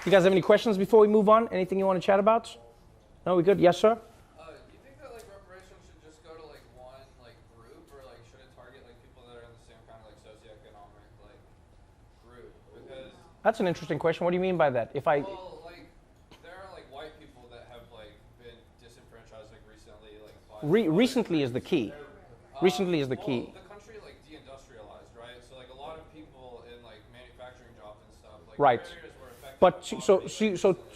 You guys have any questions before we move on? Anything you want to chat about? No, we good? Yes, sir? Do you think that like reparations should just go to like one like group, or like should it target like people that are in the same kind of like socioeconomic like group? Because that's an interesting question. What do you mean by that? Well, like there are like white people that have like been disenfranchised like recently, like recently is the key. Recently is the key. The country like deindustrialized, right? So like a lot of people in like manufacturing jobs and stuff, like right. barriers were affected. But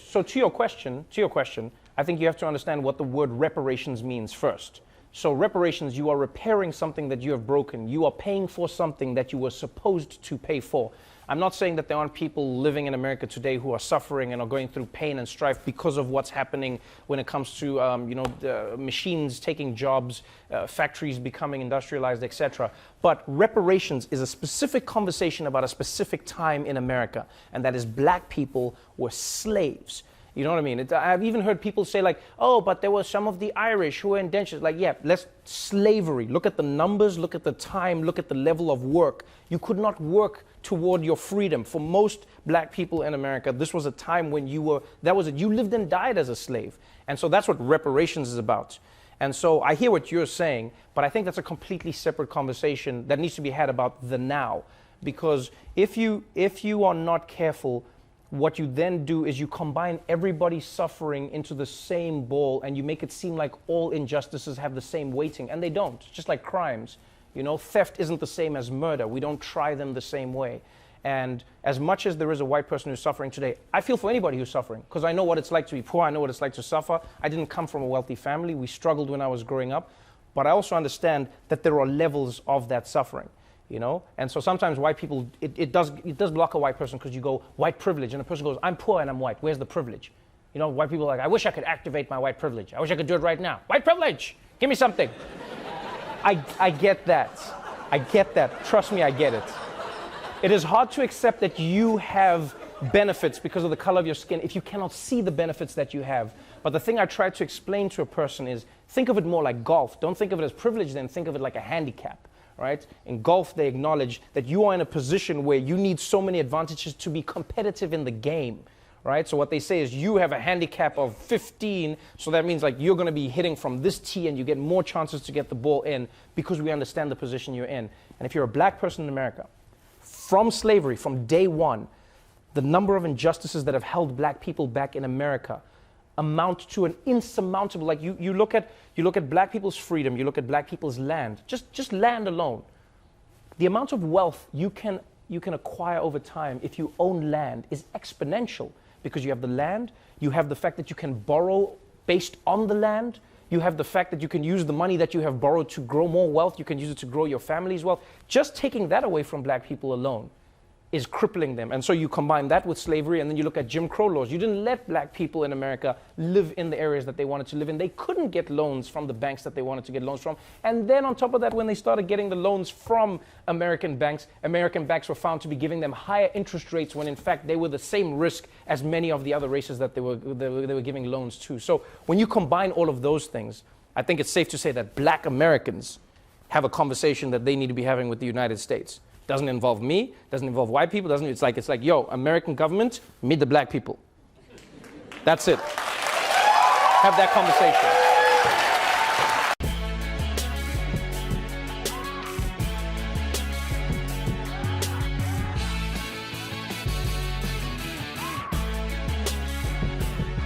so to your question, I think you have to understand what the word reparations means first. So reparations, you are repairing something that you have broken. You are paying for something that you were supposed to pay for. I'm not saying that there aren't people living in America today who are suffering and are going through pain and strife because of what's happening when it comes to machines taking jobs, factories becoming industrialized, etc. But reparations is a specific conversation about a specific time in America, and that is black people were slaves. You know what I mean? I've even heard people say like, oh, but there were some of the Irish who were indentured. Like, yeah, slavery. Look at the numbers, look at the time, look at the level of work. You could not work toward your freedom. For most black people in America, this was a time when you lived and died as a slave. And so that's what reparations is about. And so I hear what you're saying, but I think that's a completely separate conversation that needs to be had about the now. Because if you are not careful, what you then do is you combine everybody's suffering into the same bowl, and you make it seem like all injustices have the same weighting, and they don't. Just like crimes, you know, theft isn't the same as murder. We don't try them the same way. And as much as there is a white person who's suffering today, I feel for anybody who's suffering, because I know what it's like to be poor. I know what it's like to suffer. I didn't come from a wealthy family. We struggled when I was growing up, but I also understand that there are levels of that suffering. You know, and so sometimes white people, it does block a white person, because you go white privilege, and a person goes, I'm poor and I'm white. Where's the privilege? You know, white people are like, I wish I could activate my white privilege. I wish I could do it right now. White privilege, give me something. I get that. I get that. Trust me, I get it. It is hard to accept that you have benefits because of the color of your skin if you cannot see the benefits that you have. But the thing I try to explain to a person is, think of it more like golf. Don't think of it as privilege, then think of it like a handicap. Right? In golf, they acknowledge that you are in a position where you need so many advantages to be competitive in the game. Right? So what they say is you have a handicap of 15, so that means like you're going to be hitting from this tee and you get more chances to get the ball in, because we understand the position you're in. And if you're a black person in America, from slavery, from day one, the number of injustices that have held black people back in America amount to an insurmountable, like you look at black people's freedom, you look at black people's land, just land alone. The amount of wealth you can acquire over time if you own land is exponential, because you have the land, you have the fact that you can borrow based on the land, you have the fact that you can use the money that you have borrowed to grow more wealth, you can use it to grow your family's wealth. Just taking that away from black people alone is crippling them. And so you combine that with slavery, and then you look at Jim Crow laws. You didn't let black people in America live in the areas that they wanted to live in. They couldn't get loans from the banks that they wanted to get loans from. And then on top of that, when they started getting the loans from American banks were found to be giving them higher interest rates, when in fact they were the same risk as many of the other races that they were giving loans to. So when you combine all of those things, I think it's safe to say that black Americans have a conversation that they need to be having with the United States. Doesn't involve me, doesn't involve white people, it's like, yo, American government, meet the black people. That's it. Have that conversation.